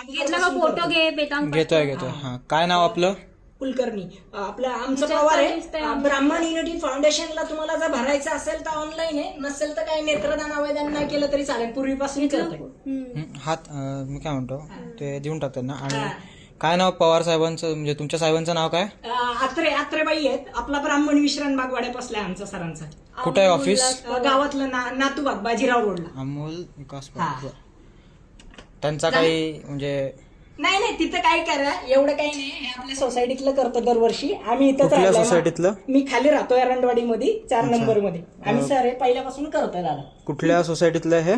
घेतला का फोटो घे बेतांग घेतोय. हा, काय नाव आपलं? कुलकर्णी. आपलं आमचं पवार आहे. ब्राह्मण युनिटी फाउंडेशनला तुम्हाला जर भरायचं असेल तर ऑनलाईन आहे, नसेल तर काही नेत्रदान आवेदन नाही केलं तरी चालेल, पूर्वीपासून करतोय. हात मी काय म्हणतो ते देऊन टाकतात ना. आणि काय नाव पवार साहेबांचं, म्हणजे तुमच्या साहेबांचं नाव काय? आत्रेबाई आहेत. आपला ब्राह्मण विश्रांत बाग वाड्यात बसलाय आमचा सरांचा. कुठे आहे ऑफिस? गावातलं नातूबाग बाजीराव रोडला. अमोल विकास पार्क. त्यांचा काही म्हणजे नाही तिथं काय करा, एवढं काही नाही. हे आपल्या सोसायटीतलं करतो दरवर्षी. आम्ही इथंच कुठल्या राहिलोय. सोसायटीतलं? मी खाली राहतो एरंडवाडी मध्ये 4 नंबर मध्ये. आम्ही सर हे पहिल्यापासून करतोय दादा. कुठल्या सोसायटीतलं हे?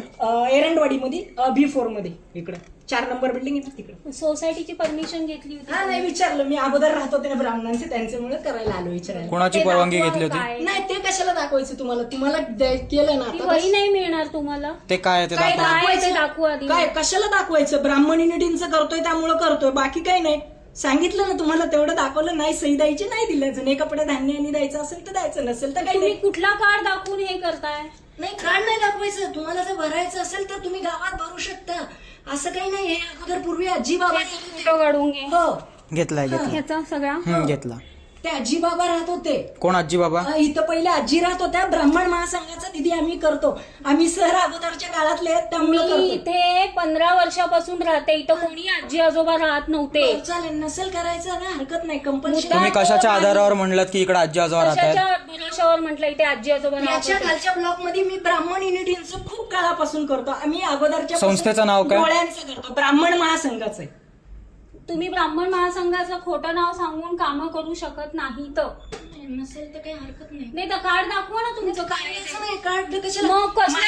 एरंडवाडी मध्ये B4 मध्ये, इकडे 4 नंबर बिल्डिंग आहे ना तिकडे. सोसायटीची परमिशन घेतली होती? हा, नाही विचारलं मी. अगोदर राहत होते ना ब्राह्मणांचे, त्यांच्यामुळे करायला आलो विचारायला. कोणाची परवानगी घेतली होती? नाही ते कशाला दाखवायचं तुम्हाला केलं ना ती आता. वही नाही मिळणार तुम्हाला. ते काय आहे ते काय दाखवा. काय ते दाखवू आधी. काय कशाला दाखवायचं? ब्राह्मण युनिटींचं करतोय त्यामुळे करतोय, बाकी काही नाही. सांगितलं ना तुम्हाला, तेवढं दाखवलं. नाही सही द्यायची, नाही दिलं. नाही कपडे धान्य द्यायचं असेल तर द्यायचं, नसेल तर काही तुम्ही नाही. कुठला कार्ड दाखवून हे करताय? नाही कार्ड नाही दाखवायचं. तुम्हाला जर भरायचं असेल तर तुम्ही गावात भरू शकता, असं काही नाही. हे अगोदर पूर्वी आजी बाबा फोटो काढून घे. हो घेतलाय ह्याचा सगळा घेतला. ते आजी बाबा राहत होते. कोण आजी बाबा? इथं पहिले आजी राहत होत्या. ब्राह्मण महासंघाचा दिदी आम्ही करतो. आम्ही सर अगोदरच्या काळातले आहेत, त्यामुळे मी करतो. इथे 15 वर्षापासून राहते. इथं कोणी आजी आजोबा राहत नव्हते. चालेल, नसेल करायचं ना, हरकत नाही. कंपल्सरी. तुम्ही कशाच्या आधारावर म्हणलात की इकडे आजी आजोबा राहतात? कशाच्या भरोशावर म्हटलं इथे आजी आजोबा राहत याच्या होते? खालच्या ब्लॉक मध्ये मी ब्राह्मण युनिटींचं खूप काळापासून करतो. आम्ही अगोदरच्या संस्थेचं नाव काय? डोळ्यांचं करतो. ब्राह्मण महासंघाचं आहे. तुम्ही ब्राह्मण महासंघाचं खोटं नाव सांगून कामं करू शकत नाही. तर नसेल तर काही हरकत नाही. नाही तर कार्ड दाखवा ना तुमचं. कार्डाचं नाही, कार्ड कशाला? मग कसलं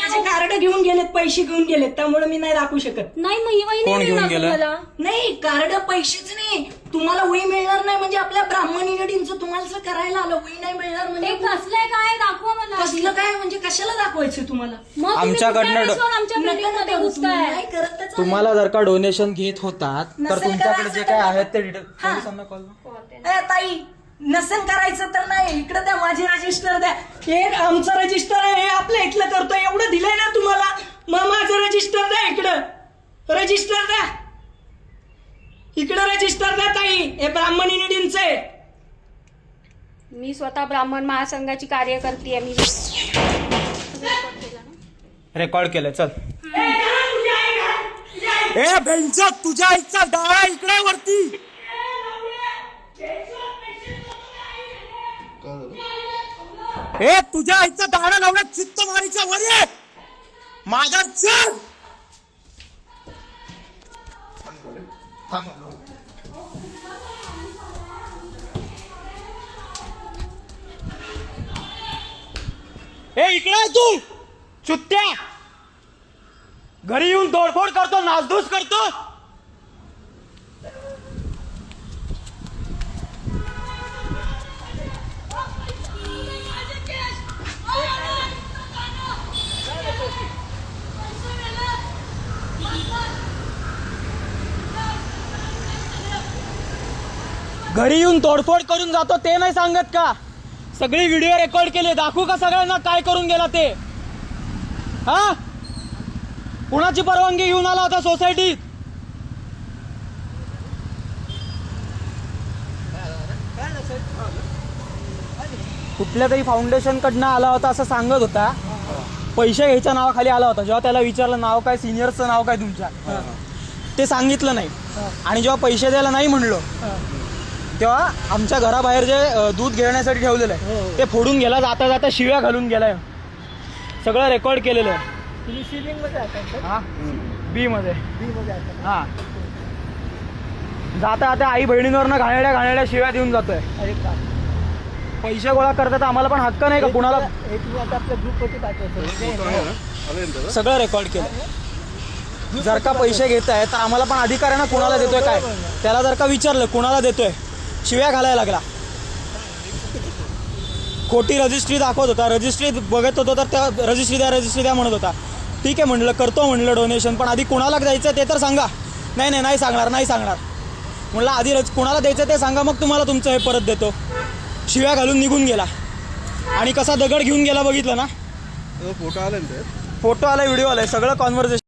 माझे कार्ड घेऊन गेलेत, पैसे घेऊन गेलेत, त्यामुळे मी नाही दाखवू शकत. नाही मग ही वही कोण नाही घेऊन मिळणार गेलं? तुम्हाला. नाही कार्ड पैसेच नाही. तुम्हाला वही मिळणार नाही म्हणजे आपल्या ब्राह्मण युनिटींचं तुम्हाला जर करायला आलं, वही नाही मिळणार ते म्हणजे कसलंय काय दाखवा मला. कसलं काय म्हणजे कशाला दाखवायचं तुम्हाला? मग तुम्ही आमच्याकडनं कुठल्या वेळेस आमच्या बिल्डिंग मध्ये घुसताय? नाही करत तर चालेल. तुम्हाला जर का डोनेशन घेत होतात तर नसेल तुमच्याकडे करायचं जे तर- काय आहेत ते डिटेल हा. पोलिसांना कॉल. ताई नसेल करायचं तर नाही, इकडे द्या, माझे रजिस्टर द्या. हे आमचं रजिस्टर आहे, हे आपल्या इथलं करतोय. एवढं दिलंय ना तुम्हाला, मग माझं रजिस्टर द्या. इकडं रजिस्टर द्या, इकडं रजिस्टर द्या ताई. हे ब्राह्मण युनिटींचं आहे. मी स्वतः ब्राह्मण महासंघाची कार्यकर्ती आहे. मी रेकॉर्ड केलं. चल ए बेंचा, तुझ्या आईचा डाळा इकडे वरती. ए तुझ्या आईचा दाडा लावण्यात चित्त मारीच्या वर ये. माझा चल. ए इकडे आहे तू चुत्त्या. घरी येऊन तोडफोड करतो, नासधूस करतो. घरी येऊन तोडफोड करून जातो ते नाही सांगत का? सगळी व्हिडिओ रेकॉर्ड केले, दाखवू का सगळ्यांना काय करून गेला ते? हा, कुणाची परवानगी घेऊन आला होता सोसायटीत? कुठल्या तरी फाउंडेशन कडनं आला होता असं सांगत होता. पैसे घ्यायच्या नावाखाली आला होता. जेव्हा त्याला विचारलं नाव काय, सिनियरचं नाव काय तुमच्या, ते सांगितलं नाही. आणि जेव्हा पैसे द्यायला नाही म्हणलो तेव्हा आमच्या घराबाहेर जे दूध घेण्यासाठी ठेवलेलं आहे ते फोडून गेला. जाता जाता शिव्या घालून गेलाय. सगळं रेकॉर्ड केलेलं आहे. हा, बी मध्ये. हा, जाता जाता आई बहिणींवरनं घाणेड्या शिव्या देऊन जातोय. पैसे गोळा करतात, आम्हाला पण हक्क नाही का कुणाला? सगळं रेकॉर्ड केलं. जर का पैसे घेत आहे तर आम्हाला पण अधिकार आहे ना, कुणाला देतोय काय. त्याला जर का विचारलं कुणाला देतोय, शिव्या घालायला लागला. खोटी रजिस्ट्री दाखवत होता. रजिस्ट्री बघत होतो तर त्या रजिस्ट्री द्या म्हणत होता. ठीक आहे म्हणलं, करतो म्हणलं डोनेशन, पण आधी कुणाला द्यायचं ते तर सांगा. नाही सांगणार म्हणलं, आधी कुणाला द्यायचं ते सांगा, मग तुम्हाला तुमचं हे परत देतो. शिव्या घालून निघून गेला. आणि कसा दगड घेऊन गेला बघितलं ना. फोटो आलाय, व्हिडिओ आलाय, सगळं कॉन्व्हर्सेशन.